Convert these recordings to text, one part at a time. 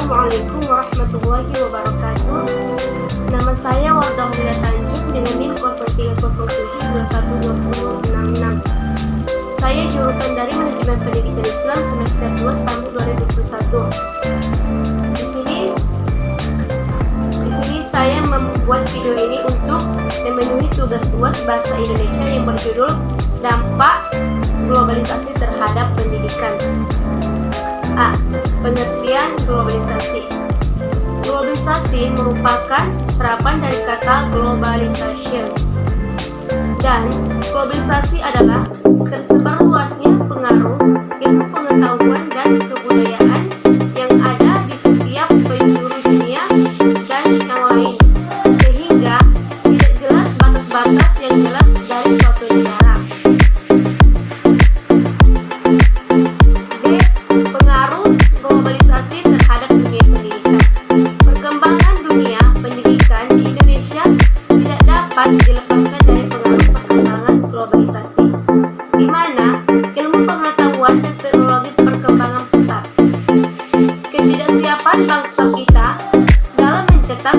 Assalamualaikum warahmatullahi wabarakatuh. Nama saya Wardah Huda Tanjung dengan NIM 0307212066. Saya jurusan dari Manajemen Pendidikan Islam semester 2 tahun 2021. Di sini saya membuat video ini untuk memenuhi tugas UAS Bahasa Indonesia yang berjudul Dampak Globalisasi Terhadap Pendidikan. A. Pengertian globalisasi. Globalisasi merupakan serapan dari kata globalization. Dan globalisasi adalah tersebar luasnya pengaruh ilmu pengetahuan dan kebudayaan yang ada di setiap penjuru dunia dan yang lain, sehingga tidak jelas batas-batas yang jelas dari suatu negara. B. Pengaruh globalisasi terhadap dunia pendidikan. Perkembangan dunia pendidikan di Indonesia tidak dapat dilepaskan dari pengaruh perkembangan globalisasi, di mana ilmu pengetahuan dan teknologi berkembangan pesat. Ketidaksiapan bangsa kita dalam mencetak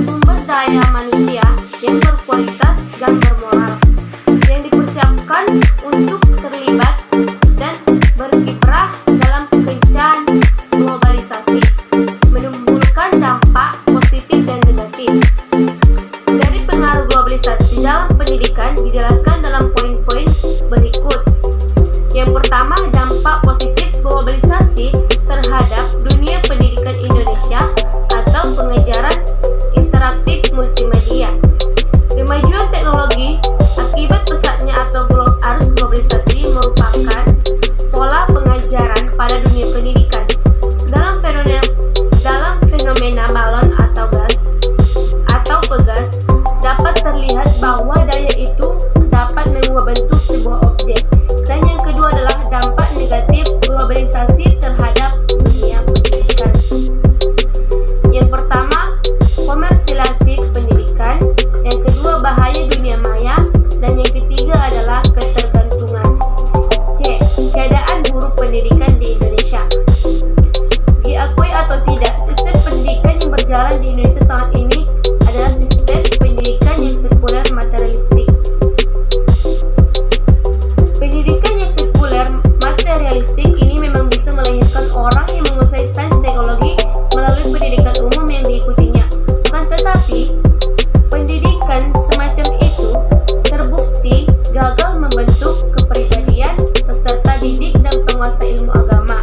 sumber daya manusia yang berkualitas dan bermoral, yang dipersiapkan untuk terlibat dan berkiprah dalam kencang globalisasi, menimbulkan dampak positif dan negatif. Dari pengaruh globalisasi dalam pendidikan dijelaskan dalam poin-poin berikut. Yang pertama, dampak positif globalisasi terhadap dunia pendidikan Indonesia atau pengajaran interaktif multimedia. Kemajuan teknologi akibat pesatnya atau arus globalisasi merupakan pola pengajaran pada dunia pendidikan. Dalam fenomena balon atau gas atau pegas dapat terlihat bahwa daya itu dapat mengubah bentuk sebuah objek. Dan yang kedua adalah dampak negatif globalisasi terhadap dunia pendidikan. Yang pertama, komersilasi pendidikan. Yang kedua, bahaya dunia maya. Dan yang ketiga adalah ketergantungan. C. Keadaan buruk pendidikan di Indonesia. Diakui atau tidak, sistem pendidikan yang berjalan di Indonesia saat ini adalah sistem pendidikan yang sekuler materialistik. Pendidikan yang sekuler materialistik ini memang bisa melahirkan orang yang menguasai sains teknologi melalui pendidikan umum yang diikutinya. Bukan tetapi, pendidikan semacam itu terbukti gagal membentuk kepribadian peserta didik dan penguasa ilmu agama.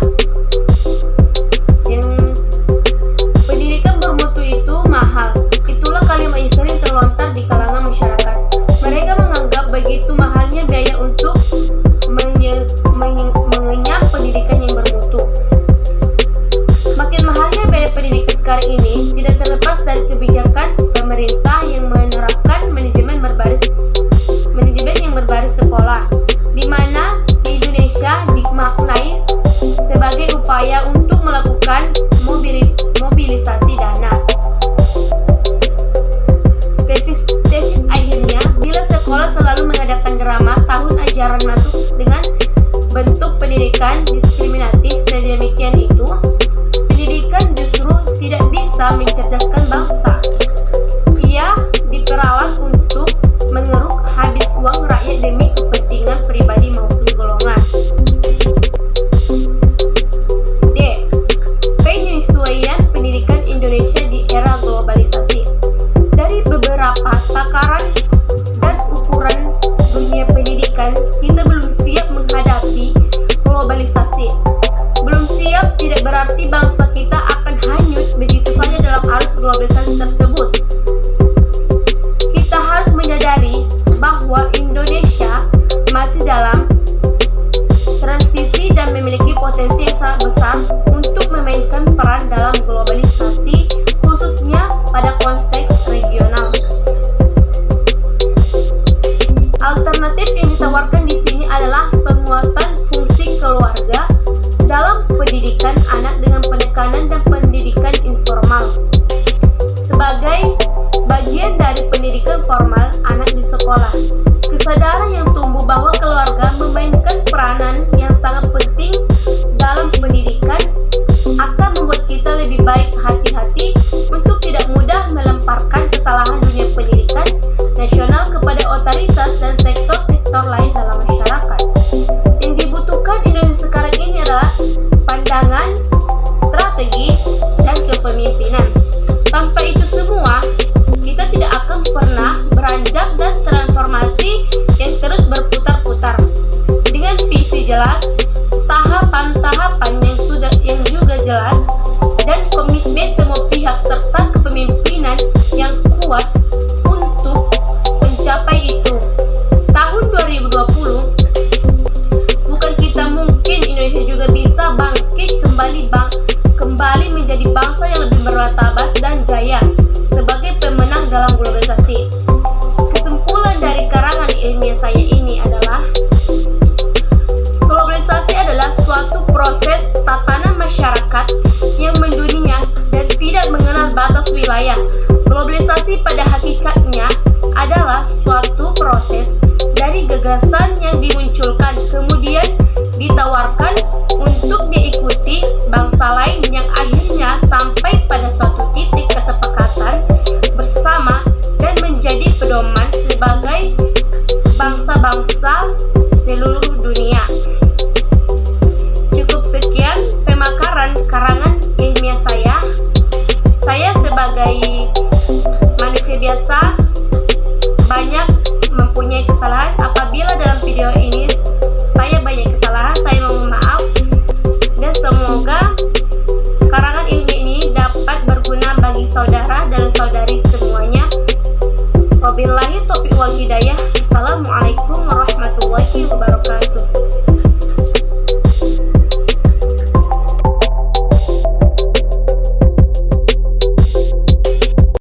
Pendidikan bermutu itu mahal. Itulah kalimat yang sering terlontar di kalangan masyarakat. Mereka menganggap begitu mahalnya biaya untuk mengenyam pendidikan yang bermutu. Makin mahalnya biaya pendidikan sekarang ini tidak terlepas dari kebijakan pemerintah yang menerapkan manajemen yang berbaris sekolah, di mana di Indonesia dimaknai sebagai upaya untuk melakukan mobilisasi dana. Tesis akhirnya, bila sekolah selalu mengadakan drama tahun ajaran masuk dengan bentuk pendidikan diskriminatif sedemikian itu, pendidikan justru tidak bisa mencerdaskan bangsa. Ia diperalat untuk mengeruk habis uang rakyat demi kepentingan pribadi maupun golongan. D. Penyesuaian pendidikan Indonesia di era globalisasi. Dari beberapa takaran dan ukuran dunia pendidikan, kita belum siap menghadapi globalisasi. Belum siap tidak berarti bangsa kita akan hanyut begitu saja dalam arus globalisasi tersebut. Kita harus menyadari bahwa Indonesia masih dalam transisi dan memiliki potensi yang sangat besar untuk memainkan peran dalam globalisasi, khususnya pada konteks regional. Alternatif yang ditawarkan di sini adalah penguatan fungsi keluarga dalam pendidikan anak dengan penekanan dan pendidikan informal. Sebagai bagian dari pendidikan formal anak di sekolah, kesadaran yang tumbuh bahwa keluarga memainkan peranan yang sangat penting dalam pendidikan akan membuat kita lebih dan komitmen semua pihak serta kepemimpinan yang kuat untuk mencapai itu. Tahun 2020, bukan kita mungkin Indonesia juga bisa bangkit kembali menjadi bangsa yang lebih bermartabat dan jaya sebagai pemenang dalam globalisasi. Kesimpulan dari karangan ilmiah saya ini adalah globalisasi adalah suatu proses tatanan masyarakat yang mendunia dan tidak mengenal batas wilayah. Globalisasi pada hakikatnya adalah suatu proses dari gagasan yang dimunculkan kemudian ditawarkan untuk diikuti bangsa lain yang akhirnya sampai pada suatu titik kesepakatan bersama dan menjadi pedoman sebagai bangsa-bangsa seluruh dunia. Cukup sekian pemakaran karangan ilmiah saya. Saya sebagai manusia biasa banyak mempunyai kesalahan. Apabila dalam video ini saya banyak kesalahan, saya mohon maaf, dan semoga karangan ilmiah ini dapat berguna bagi saudara dan saudari semuanya. Wabillahi taufiq wal hidayah. Assalamualaikum warahmatullahi wabarakatuh.